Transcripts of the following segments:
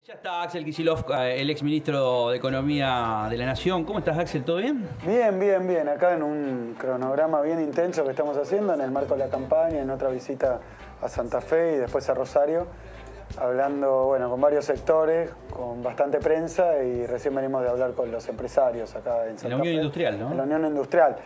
Ya está Axel Kicillof, el exministro de Economía de la Nación. ¿Cómo estás, Axel? ¿Todo bien? Bien, bien, bien. Acá en un cronograma bien intenso que estamos haciendo en el marco de la campaña, en otra visita a Santa Fe y después a Rosario, hablando con varios sectores, con bastante prensa y recién venimos de hablar con los empresarios acá en Santa Fe. En la Unión Industrial, ¿no? En la Unión Industrial.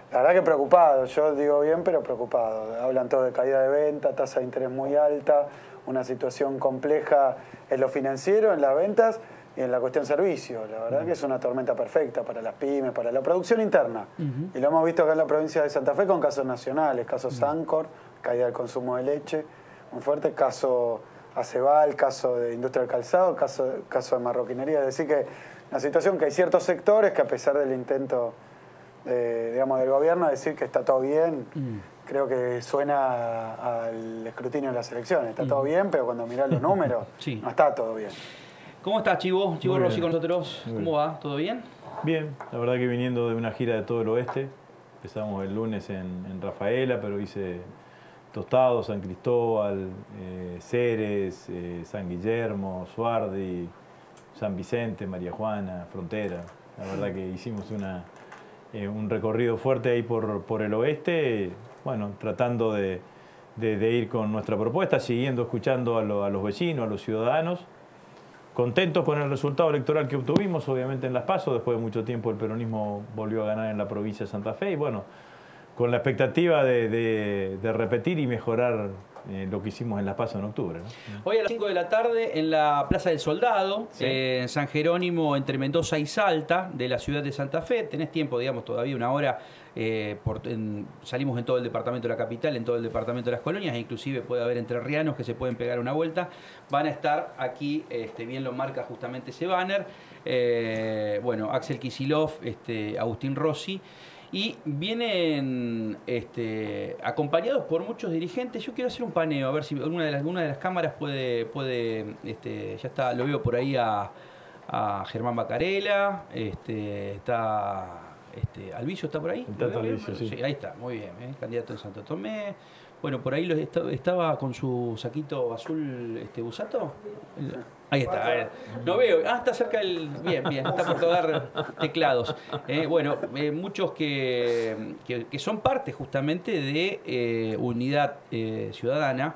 La verdad que preocupado, yo digo bien, pero preocupado. Hablan todos de caída de venta, tasa de interés muy alta, una situación compleja en lo financiero, en las ventas y en la cuestión servicio. La verdad que es una tormenta perfecta para las pymes, para la producción interna. Y lo hemos visto acá en la provincia de Santa Fe con casos nacionales, caso Sancor, caída del consumo de leche, muy fuerte, caso Aceval, caso de industria del calzado, caso de marroquinería. Es decir que una situación que hay ciertos sectores que a pesar del intento del gobierno decir que está todo bien, creo que suena al escrutinio de las elecciones. Está todo bien, pero cuando mirás los números, no está todo bien. ¿Cómo estás, Chivo? Chivo Rossi con nosotros. ¿Cómo va? ¿Todo bien? Bien, la verdad que viniendo de una gira de todo el oeste, empezamos el lunes en Rafaela, pero hice Tostado, San Cristóbal, Ceres, San Guillermo, Suardi, San Vicente, María Juana, Frontera. La verdad que hicimos un recorrido fuerte ahí por el oeste, bueno, tratando de ir con nuestra propuesta, siguiendo escuchando a los vecinos, a los ciudadanos, contentos con el resultado electoral que obtuvimos, obviamente en Las PASO. Después de mucho tiempo el peronismo volvió a ganar en la provincia de Santa Fe y bueno, con la expectativa de repetir y mejorar lo que hicimos en Las PASO en octubre, ¿no? Hoy a las 5 de la tarde en la Plaza del Soldado, sí, en San Jerónimo, entre Mendoza y Salta, de la ciudad de Santa Fe. Tenés tiempo, digamos, todavía una hora. Salimos en todo el departamento de la capital, en todo el departamento de las colonias, e inclusive puede haber entrerrianos que se pueden pegar una vuelta. Van a estar aquí, bien lo marca justamente ese banner. Bueno, Axel Kicillof, Agustín Rossi. Y vienen acompañados por muchos dirigentes. Yo quiero hacer un paneo, a ver si una de las cámaras puede ya está, lo veo por ahí a Germán Bacarela, está Alviso, ¿está por ahí? Está Alviso, sí. Sí, ahí está, muy bien, candidato en Santo Tomé. Bueno, por ahí estaba con su saquito azul, Busato. Ahí está, a ver. No veo. Está cerca del... Bien, está por tocar teclados. Muchos que son parte justamente de Unidad Ciudadana.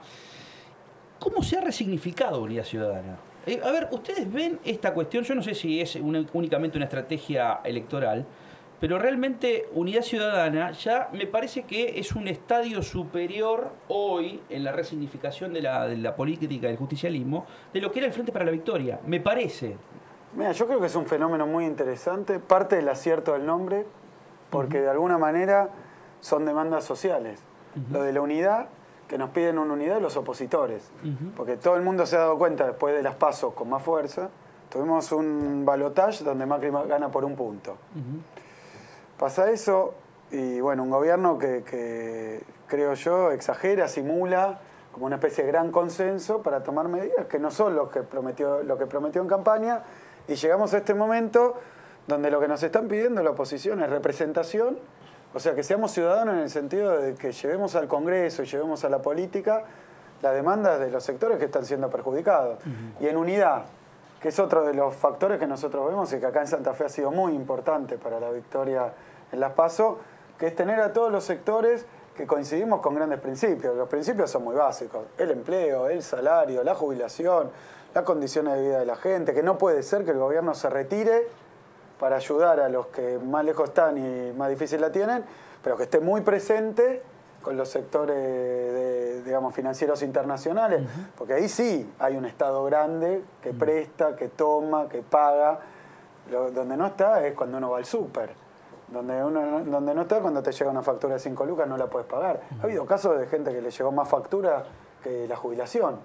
¿Cómo se ha resignificado Unidad Ciudadana? A ver, ustedes ven esta cuestión, yo no sé si es únicamente una estrategia electoral, pero realmente Unidad Ciudadana ya me parece que es un estadio superior hoy en la resignificación de la política del justicialismo de lo que era el Frente para la Victoria, me parece. Mira, yo creo que es un fenómeno muy interesante, parte del acierto del nombre, porque de alguna manera son demandas sociales. Lo de la unidad, que nos piden una unidad de los opositores, porque todo el mundo se ha dado cuenta después de las PASO con más fuerza, tuvimos un balotaje donde Macri gana por un punto. Pasa eso y bueno, un gobierno que creo yo exagera, simula como una especie de gran consenso para tomar medidas que no son lo que prometió en campaña, y llegamos a este momento donde lo que nos están pidiendo la oposición es representación, o sea, que seamos ciudadanos en el sentido de que llevemos al Congreso y llevemos a la política las demandas de los sectores que están siendo perjudicados. Y en unidad, que es otro de los factores que nosotros vemos y que acá en Santa Fe ha sido muy importante para la victoria en Las PASO, que es tener a todos los sectores que coincidimos con grandes principios. Los principios son muy básicos: el empleo, el salario, la jubilación, las condiciones de vida de la gente, que no puede ser que el gobierno se retire para ayudar a los que más lejos están y más difícil la tienen, pero que esté muy presente con los sectores financieros internacionales, porque ahí sí hay un Estado grande que presta, que toma, que paga. Donde no está es cuando uno va al súper. Donde no está, cuando te llega una factura de 5 lucas no la puedes pagar. Ha habido casos de gente que le llegó más factura que la jubilación.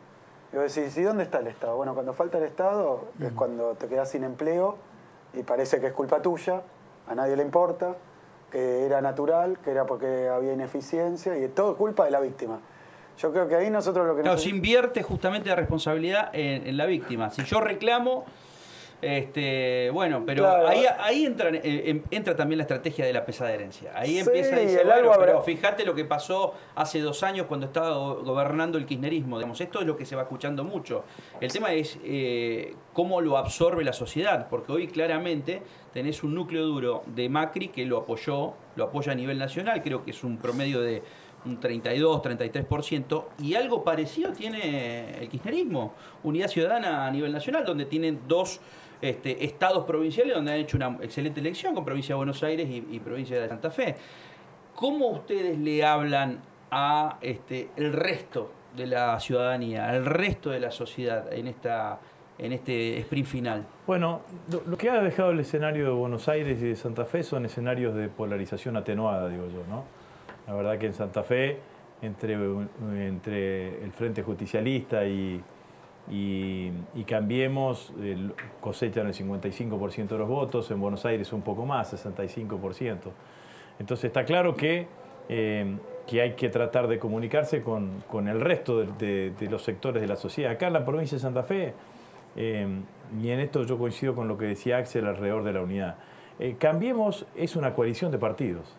Y vos decís, ¿y dónde está el Estado? Bueno, cuando falta el Estado es cuando te quedás sin empleo y parece que es culpa tuya, a nadie le importa, que era natural, que era porque había ineficiencia, y es todo culpa de la víctima. Yo creo que ahí nosotros lo que... Claro, se invierte justamente la responsabilidad en la víctima. Si yo reclamo, Bueno, pero Claro. ahí entra también la estrategia de la pesada herencia. Ahí Sí, empieza a decir, el algo bueno, pero habrá- fíjate lo que pasó hace 2 años cuando estaba gobernando el kirchnerismo. Digamos, esto es lo que se va escuchando mucho. El tema es cómo lo absorbe la sociedad, porque hoy claramente tenés un núcleo duro de Macri que lo apoya a nivel nacional, creo que es un promedio de un 32-33%, y algo parecido tiene el kirchnerismo, Unidad Ciudadana a nivel nacional, donde tienen dos estados provinciales donde han hecho una excelente elección, con provincia de Buenos Aires y provincia de Santa Fe. ¿Cómo ustedes le hablan a el resto de la ciudadanía, al resto de la sociedad en este sprint final? Bueno, lo que ha dejado el escenario de Buenos Aires y de Santa Fe son escenarios de polarización atenuada, digo yo, ¿no? La verdad que en Santa Fe, entre el Frente Justicialista y Cambiemos, cosechan el 55% de los votos, en Buenos Aires un poco más, 65%. Entonces está claro que hay que tratar de comunicarse con el resto de los sectores de la sociedad. Acá en la provincia de Santa Fe, y en esto yo coincido con lo que decía Axel alrededor de la unidad, Cambiemos es una coalición de partidos.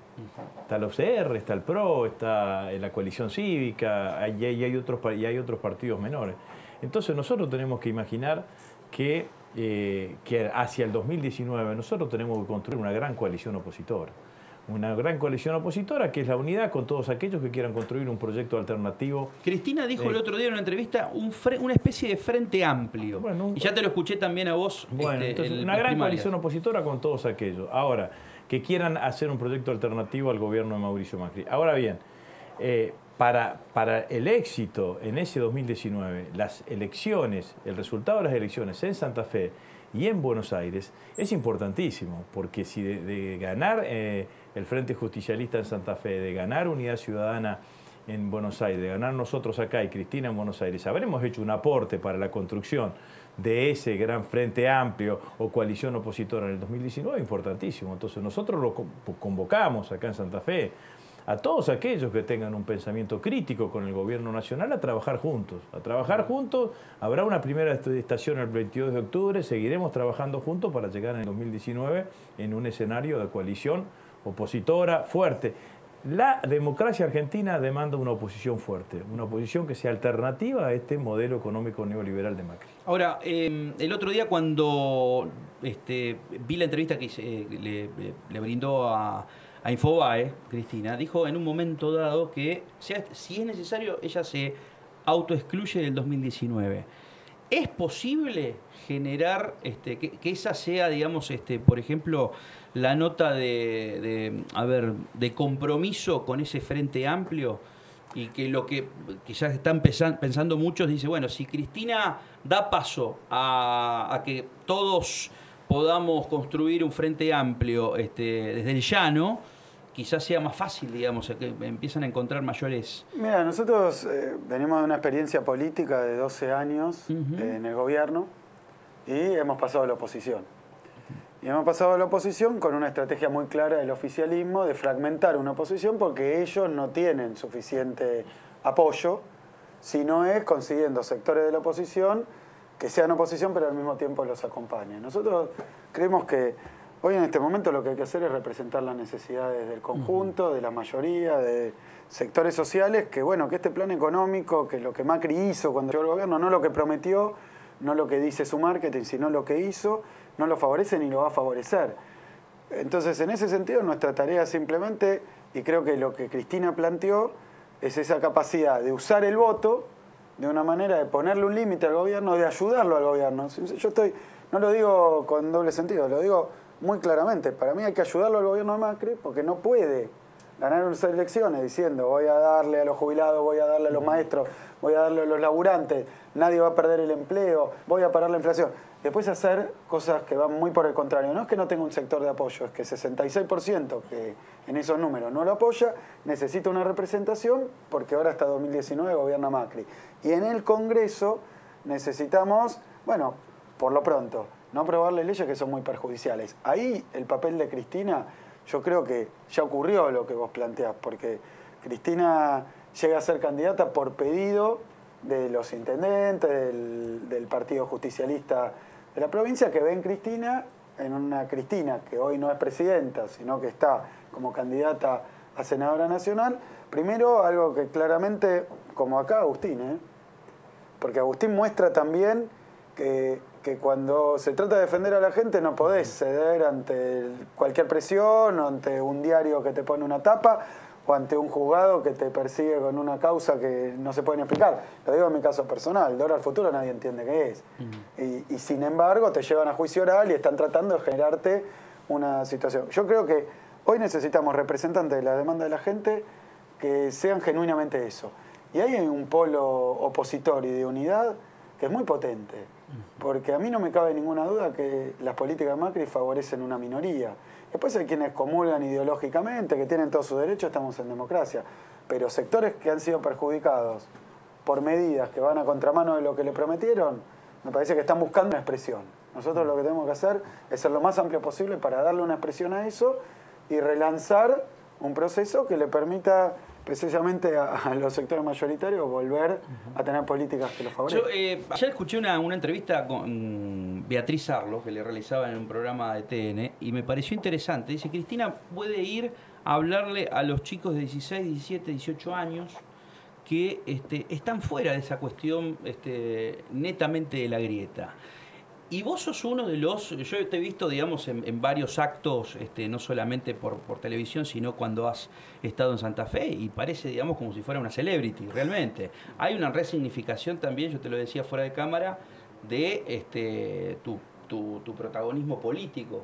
Está el OCR, está el PRO, está la coalición cívica, y hay otros partidos menores. Entonces nosotros tenemos que imaginar que hacia el 2019 nosotros tenemos que construir una gran coalición opositora. Una gran coalición opositora que es la unidad con todos aquellos que quieran construir un proyecto alternativo. Cristina dijo el otro día en una entrevista una especie de frente amplio. Bueno, y ya te lo escuché también a vos. Bueno, entonces, una gran coalición opositora con todos aquellos. Ahora, que quieran hacer un proyecto alternativo al gobierno de Mauricio Macri. Ahora bien, para el éxito en ese 2019, las elecciones, el resultado de las elecciones en Santa Fe y en Buenos Aires es importantísimo, porque si de ganar el Frente Justicialista en Santa Fe, de ganar Unidad Ciudadana en Buenos Aires, de ganar nosotros acá y Cristina en Buenos Aires, habremos hecho un aporte para la construcción de ese gran frente amplio o coalición opositora en el 2019 importantísimo. Entonces nosotros lo convocamos acá en Santa Fe a todos aquellos que tengan un pensamiento crítico con el gobierno nacional a trabajar juntos. A trabajar juntos, habrá una primera estación el 22 de octubre, seguiremos trabajando juntos para llegar en el 2019 en un escenario de coalición opositora fuerte. La democracia argentina demanda una oposición fuerte, una oposición que sea alternativa a este modelo económico neoliberal de Macri. Ahora, el otro día cuando vi la entrevista que le brindó a Infobae, Cristina, dijo en un momento dado que si es necesario ella se autoexcluye del 2019. ¿Es posible generar que esa sea, digamos, por ejemplo, la nota de compromiso con ese frente amplio? Y que lo que ya están pensando muchos, dice, bueno, si Cristina da paso a que todos podamos construir un frente amplio desde el llano, quizás sea más fácil, digamos, que empiezan a encontrar mayores... Mira, nosotros venimos de una experiencia política de 12 años en el gobierno y hemos pasado a la oposición. Y hemos pasado a la oposición con una estrategia muy clara del oficialismo de fragmentar una oposición porque ellos no tienen suficiente apoyo, sino es consiguiendo sectores de la oposición que sean oposición pero al mismo tiempo los acompañen. Nosotros creemos que hoy en este momento lo que hay que hacer es representar las necesidades del conjunto, de la mayoría, de sectores sociales, que bueno, que este plan económico, que lo que Macri hizo cuando llegó al gobierno, no lo que prometió, no lo que dice su marketing, sino lo que hizo, no lo favorece ni lo va a favorecer. Entonces, en ese sentido, nuestra tarea simplemente, y creo que lo que Cristina planteó, es esa capacidad de usar el voto de una manera de ponerle un límite al gobierno, de ayudarlo al gobierno. Yo no lo digo con doble sentido, lo digo muy claramente. Para mí hay que ayudarlo al gobierno de Macri porque no puede ganar unas elecciones diciendo voy a darle a los jubilados, voy a darle a los maestros, voy a darle a los laburantes, nadie va a perder el empleo, voy a parar la inflación. Después hacer cosas que van muy por el contrario. No es que no tenga un sector de apoyo, es que 66% que en esos números no lo apoya, necesita una representación porque ahora hasta 2019 gobierna Macri. Y en el Congreso necesitamos, bueno, por lo pronto, no aprobarle leyes que son muy perjudiciales. Ahí el papel de Cristina, yo creo que ya ocurrió lo que vos planteás, porque Cristina llega a ser candidata por pedido de los intendentes, del Partido Justicialista de la provincia que ven Cristina en una Cristina que hoy no es presidenta, sino que está como candidata a senadora nacional. Primero, algo que claramente, como acá Agustín, porque Agustín muestra también que cuando se trata de defender a la gente no podés ceder ante cualquier presión, o ante un diario que te pone una tapa, o ante un juzgado que te persigue con una causa que no se pueden explicar. Lo digo en mi caso personal, de ahora al futuro nadie entiende qué es. Y sin embargo te llevan a juicio oral y están tratando de generarte una situación. Yo creo que hoy necesitamos representantes de la demanda de la gente que sean genuinamente eso. Y ahí hay un polo opositor y de unidad que es muy potente. Porque a mí no me cabe ninguna duda que las políticas de Macri favorecen una minoría. Después hay quienes comulgan ideológicamente, que tienen todos sus derechos, estamos en democracia. Pero sectores que han sido perjudicados por medidas que van a contramano de lo que le prometieron, me parece que están buscando una expresión. Nosotros lo que tenemos que hacer es ser lo más amplio posible para darle una expresión a eso y relanzar un proceso que le permita precisamente a los sectores mayoritarios volver a tener políticas que los favorezcan. Yo ayer escuché una entrevista con Beatriz Arlo, que le realizaba en un programa de TN, y me pareció interesante. Dice, Cristina puede ir a hablarle a los chicos de 16, 17, 18 años que están fuera de esa cuestión netamente de la grieta. Y vos sos uno de los, yo te he visto, digamos, en varios actos, no solamente por televisión, sino cuando has estado en Santa Fe, y parece, digamos, como si fuera una celebrity, realmente. Hay una resignificación también, yo te lo decía fuera de cámara, de tu protagonismo político,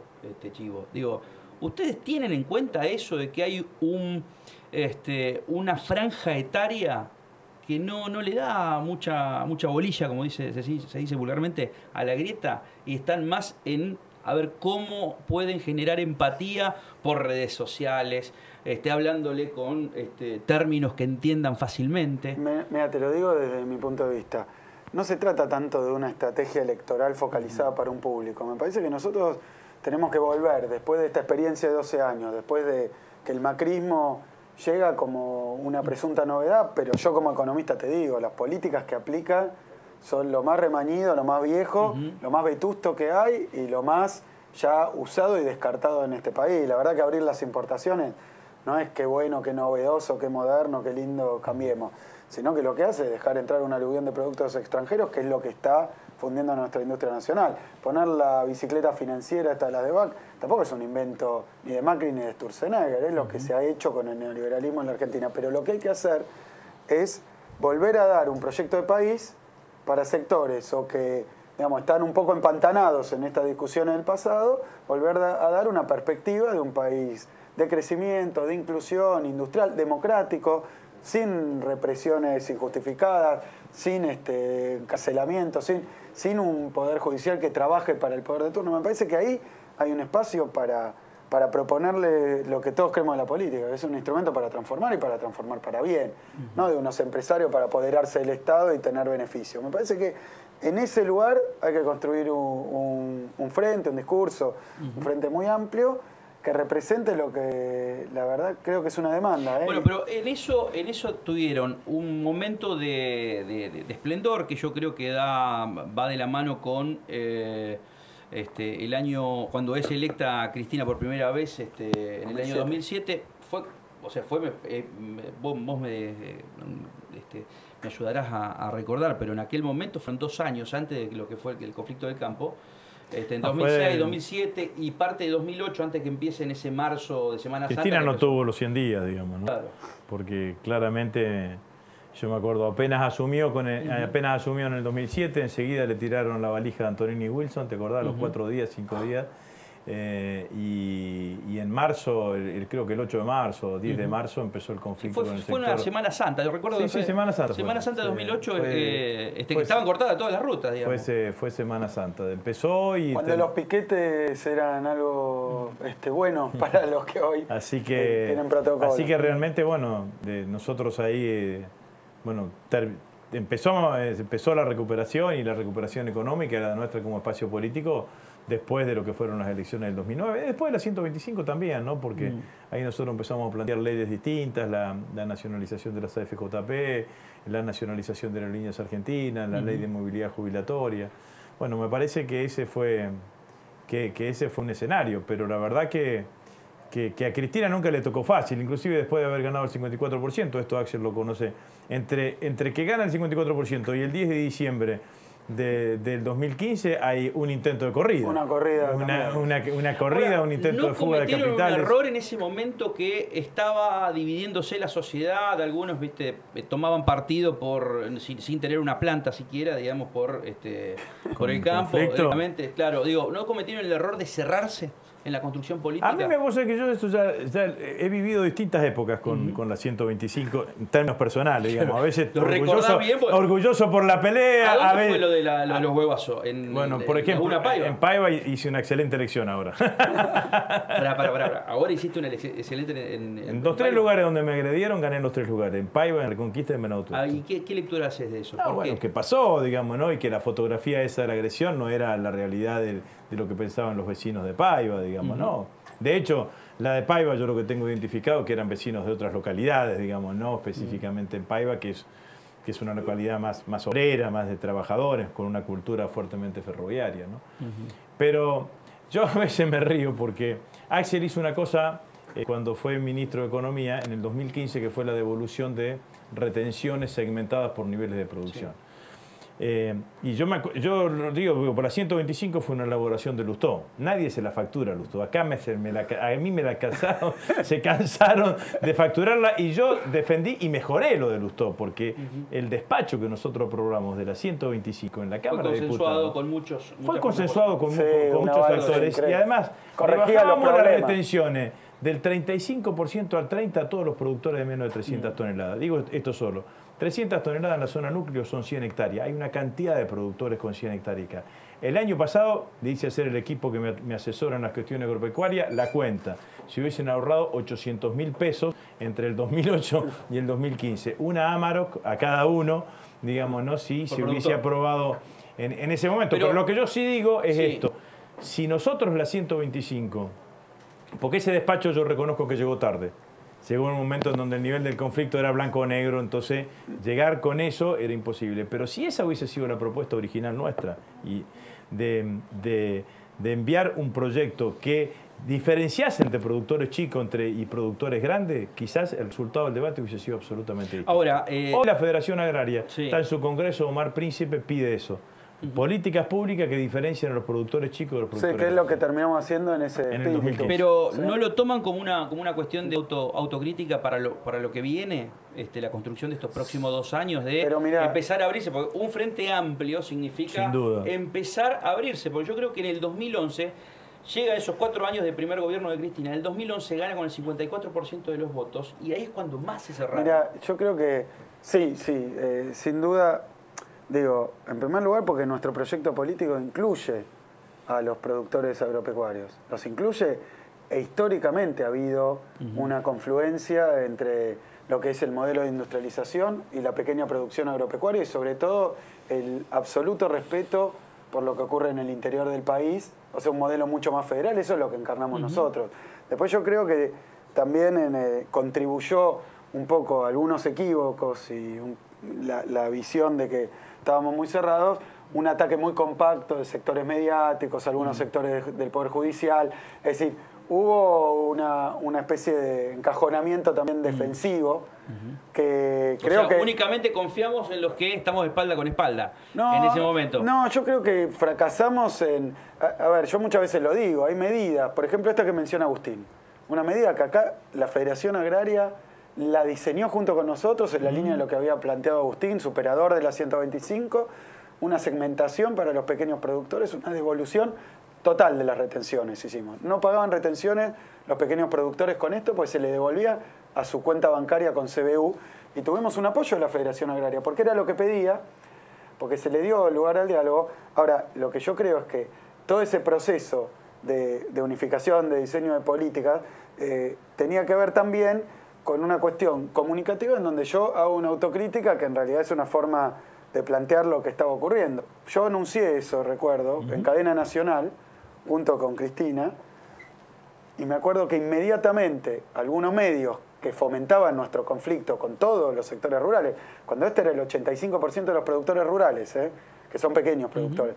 Chivo. Digo, ¿ustedes tienen en cuenta eso de que hay una franja etaria que no le da mucha bolilla, como se dice vulgarmente, a la grieta, y están más en a ver cómo pueden generar empatía por redes sociales, hablándole con términos que entiendan fácilmente? Mira, te lo digo desde mi punto de vista. No se trata tanto de una estrategia electoral focalizada para un público. Me parece que nosotros tenemos que volver, después de esta experiencia de 12 años, después de que el macrismo llega como una presunta novedad, pero yo como economista te digo, las políticas que aplican son lo más remañido, lo más viejo, lo más vetusto que hay y lo más ya usado y descartado en este país. La verdad que abrir las importaciones no es qué bueno, qué novedoso, qué moderno, qué lindo, cambiemos, sino que lo que hace es dejar entrar un aluvión de productos extranjeros, que es lo que está fundiendo nuestra industria nacional. Poner la bicicleta financiera, esta de las de BAC, tampoco es un invento ni de Macri ni de Sturzenegger, es lo que se ha hecho con el neoliberalismo en la Argentina. Pero lo que hay que hacer es volver a dar un proyecto de país para sectores o que, digamos, están un poco empantanados en esta discusión del pasado, volver a dar una perspectiva de un país de crecimiento, de inclusión, industrial, democrático, sin represiones injustificadas, sin encarcelamiento, sin un poder judicial que trabaje para el poder de turno. Me parece que ahí hay un espacio para proponerle lo que todos creemos de la política, que es un instrumento para transformar y para transformar para bien, no de unos empresarios para apoderarse del Estado y tener beneficios. Me parece que en ese lugar hay que construir un frente, un discurso, un frente muy amplio, que represente lo que la verdad creo que es una demanda. Bueno, pero en eso tuvieron un momento de esplendor que yo creo que va de la mano con el año cuando es electa Cristina por primera vez en el año 2007. Vos me ayudarás a recordar, pero en aquel momento fueron 2 años antes de lo que fue el conflicto del campo. En 2006, 2007 y parte de 2008, antes que empiece en ese marzo de Semana Santa. Cristina no tuvo los 100 días, digamos, ¿no? Claro. Porque claramente, yo me acuerdo, apenas asumió en el 2007, enseguida le tiraron la valija de Antonini y Wilson, ¿te acordás? Los 4 días, 5 días. Y en marzo, creo que el 8 de marzo, 10 de marzo, empezó el conflicto con el sector. Fue una Semana Santa, yo recuerdo que fue Semana Santa. Semana Santa de 2008, que estaban cortadas todas las rutas, digamos. Fue Semana Santa, empezó y... Cuando los piquetes eran algo bueno para los que hoy tienen protocolo. Así que realmente, bueno, nosotros ahí, empezó la recuperación y la recuperación económica, la nuestra como espacio político, después de lo que fueron las elecciones del 2009, después de la 125 también, ¿no? Porque ahí nosotros empezamos a plantear leyes distintas, la nacionalización de las AFJP, la nacionalización de las líneas argentinas, la ley de movilidad jubilatoria. Bueno, me parece que ese fue un escenario, pero la verdad que a Cristina nunca le tocó fácil, inclusive después de haber ganado el 54%, esto Axel lo conoce, entre que gana el 54% y el 10 de diciembre del 2015 hay un intento de corrida. Una corrida. Una corrida, Ahora, un intento de fuga de ¿no cometieron capitales. un error en ese momento que estaba dividiéndose la sociedad? Algunos, viste, tomaban partido sin tener una planta siquiera, digamos, por el campo. Directamente, claro, digo, ¿no cometieron el error de cerrarse en la construcción política? A mí me gusta que yo esto ya he vivido distintas épocas con la 125 en términos personales, digamos. A veces orgulloso por la pelea. ¿A dónde fue lo de los huevazos? Bueno, por ejemplo, en Paiva hice una excelente elección ahora. Pará. Ahora hiciste una excelente en los 3 lugares donde me agredieron, gané en los 3 lugares. En Paiva, en Reconquista y en Venado Tuerto. ¿Y qué lectura haces de eso? Bueno, ¿qué pasó, digamos, no? Y que la fotografía esa de la agresión no era la realidad de lo que pensaban los vecinos de Paiva, digamos, no. De hecho, la de Paiva yo lo que tengo identificado que eran vecinos de otras localidades, digamos, no específicamente en Paiva, que es una localidad más obrera, más de trabajadores, con una cultura fuertemente ferroviaria, ¿no? Pero yo a veces me río porque Axel hizo una cosa cuando fue ministro de Economía en el 2015, que fue la devolución de retenciones segmentadas por niveles de producción. Sí. Y yo lo digo, por la 125 fue una elaboración de Lustó. Nadie se la factura a Lustó. Acá a mí me la cansaron, se cansaron de facturarla y yo defendí y mejoré lo de Lustó, porque el despacho que nosotros aprobamos de la 125 en la Cámara de Diputados fue consensuado con muchos actores y además bajábamos las retenciones del 35% al 30% a todos los productores de menos de 300 toneladas. Digo esto solo. 300 toneladas en la zona núcleo son 100 hectáreas. Hay una cantidad de productores con 100 hectáreas. El año pasado, dice hacer el equipo que me asesora en las cuestiones agropecuarias, la cuenta. Si hubiesen ahorrado 800.000 pesos entre el 2008 y el 2015. Una Amarok a cada uno, digamos, ¿no? Si se hubiese aprobado en ese momento. Pero lo que yo sí digo es esto. Si nosotros la 125, porque ese despacho yo reconozco que llegó tarde. Llegó un momento en donde el nivel del conflicto era blanco o negro, entonces llegar con eso era imposible. Pero si esa hubiese sido la propuesta original nuestra, y de enviar un proyecto que diferenciase entre productores chicos y productores grandes, quizás el resultado del debate hubiese sido absolutamente distinto. Ahora, hoy la Federación Agraria está en su congreso, Omar Príncipe pide eso. Políticas públicas que diferencian a los productores chicos de los productores grandes. Sí, que es lo que terminamos haciendo en ese espíritu. Pero ¿no lo toman como una cuestión de autocrítica para lo que viene, la construcción de estos próximos 2 años, de empezar a abrirse? Porque un frente amplio significa empezar a abrirse, porque yo creo que en el 2011 llega a esos 4 años de primer gobierno de Cristina, en el 2011 gana con el 54% de los votos y ahí es cuando más se cerraron. Mira, yo creo que sí, sin duda. Digo, en primer lugar porque nuestro proyecto político incluye a los productores agropecuarios. Los incluye e históricamente ha habido una confluencia entre lo que es el modelo de industrialización y la pequeña producción agropecuaria y sobre todo el absoluto respeto por lo que ocurre en el interior del país, o sea, un modelo mucho más federal, eso es lo que encarnamos nosotros. Después yo creo que también contribuyó un poco a algunos equívocos y la visión de que estábamos muy cerrados, un ataque muy compacto de sectores mediáticos, algunos sectores del Poder Judicial. Es decir, hubo una especie de encajonamiento también defensivo que creo que... únicamente confiamos en los que estamos espalda con espalda en ese momento. No, yo creo que fracasamos en... A ver, yo muchas veces lo digo, hay medidas, por ejemplo esta que menciona Agustín, una medida que acá la Federación Agraria la diseñó junto con nosotros en la línea de lo que había planteado Agustín, superador de la 125, una segmentación para los pequeños productores, una devolución total de las retenciones hicimos. No pagaban retenciones los pequeños productores con esto, pues se le devolvía a su cuenta bancaria con CBU y tuvimos un apoyo de la Federación Agraria, porque era lo que pedía, porque se le dio lugar al diálogo. Ahora, lo que yo creo es que todo ese proceso de unificación, de diseño de políticas, tenía que ver también con una cuestión comunicativa en donde yo hago una autocrítica que en realidad es una forma de plantear lo que estaba ocurriendo. Yo anuncié eso, recuerdo, en cadena nacional, junto con Cristina, y me acuerdo que inmediatamente algunos medios que fomentaban nuestro conflicto con todos los sectores rurales, cuando este era el 85% de los productores rurales, que son pequeños productores,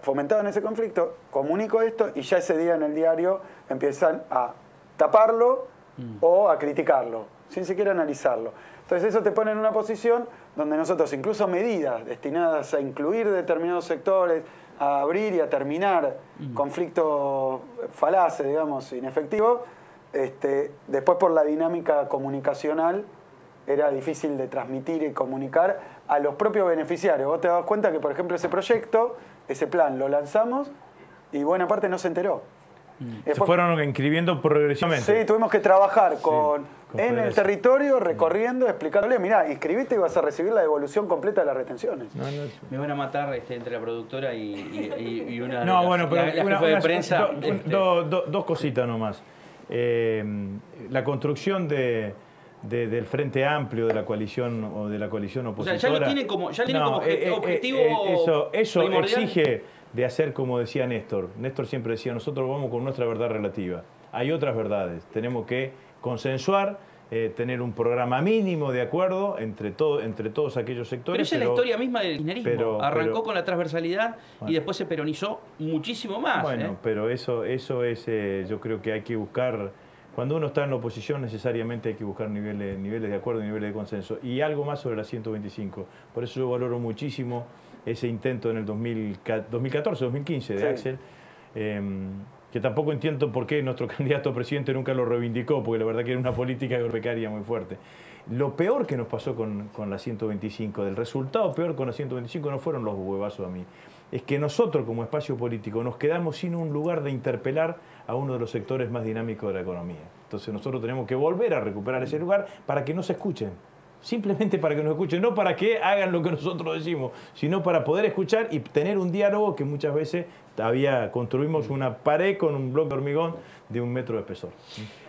fomentaban ese conflicto, comunico esto y ya ese día en el diario empiezan a taparlo o a criticarlo, sin siquiera analizarlo. Entonces eso te pone en una posición donde nosotros, incluso medidas destinadas a incluir determinados sectores, a abrir y a terminar conflictos falaces, digamos, inefectivos, después por la dinámica comunicacional era difícil de transmitir y comunicar a los propios beneficiarios. Vos te das cuenta que, por ejemplo, ese proyecto, ese plan, lo lanzamos y buena parte no se enteró. Se fueron inscribiendo progresivamente. Sí, tuvimos que trabajar en el eso. territorio, recorriendo, explicándole, mirá, inscribite y vas a recibir la devolución completa de las retenciones. Me van a matar entre la productora y una No, bueno, pero la jefa de prensa. Dos cositas nomás. La construcción del Frente Amplio, de la coalición o de la coalición opositora. O sea, ya lo tienen como objetivo eso primordial. exige de hacer como decía Néstor. Néstor siempre decía, nosotros vamos con nuestra verdad relativa. Hay otras verdades. Tenemos que consensuar, tener un programa mínimo de acuerdo entre todos aquellos sectores. Pero esa es la historia misma del kirchnerismo. Arrancó con la transversalidad y después se peronizó muchísimo más. Bueno, pero eso es, yo creo que hay que buscar, cuando uno está en la oposición necesariamente hay que buscar niveles de acuerdo y niveles de consenso. Y algo más sobre la 125. Por eso yo valoro muchísimo ese intento en el 2014, 2015 de Axel, que tampoco entiendo por qué nuestro candidato a presidente nunca lo reivindicó, porque la verdad que era una política agropecuaria muy fuerte. Lo peor que nos pasó con la 125, del resultado peor con la 125 no fueron los huevazos a mí, es que nosotros como espacio político nos quedamos sin un lugar de interpelar a uno de los sectores más dinámicos de la economía. Entonces nosotros tenemos que volver a recuperar ese lugar para que nos escuchen. Simplemente para que nos escuchen, no para que hagan lo que nosotros decimos, sino para poder escuchar y tener un diálogo que muchas veces construimos una pared con un bloque de hormigón de 1 metro de espesor.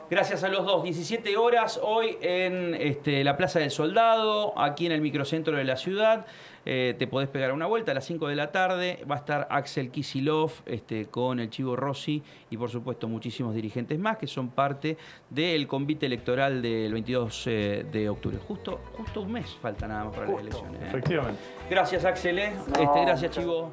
Gracias a los dos. 17 horas hoy en la Plaza del Soldado, aquí en el microcentro de la ciudad. Te podés pegar una vuelta a las 5 de la tarde. Va a estar Axel Kicillof con el Chivo Rossi y, por supuesto, muchísimos dirigentes más que son parte del convite electoral del 22 de octubre. Justo un mes falta nada más para las elecciones. Efectivamente. Gracias, Axel. Gracias, Chivo.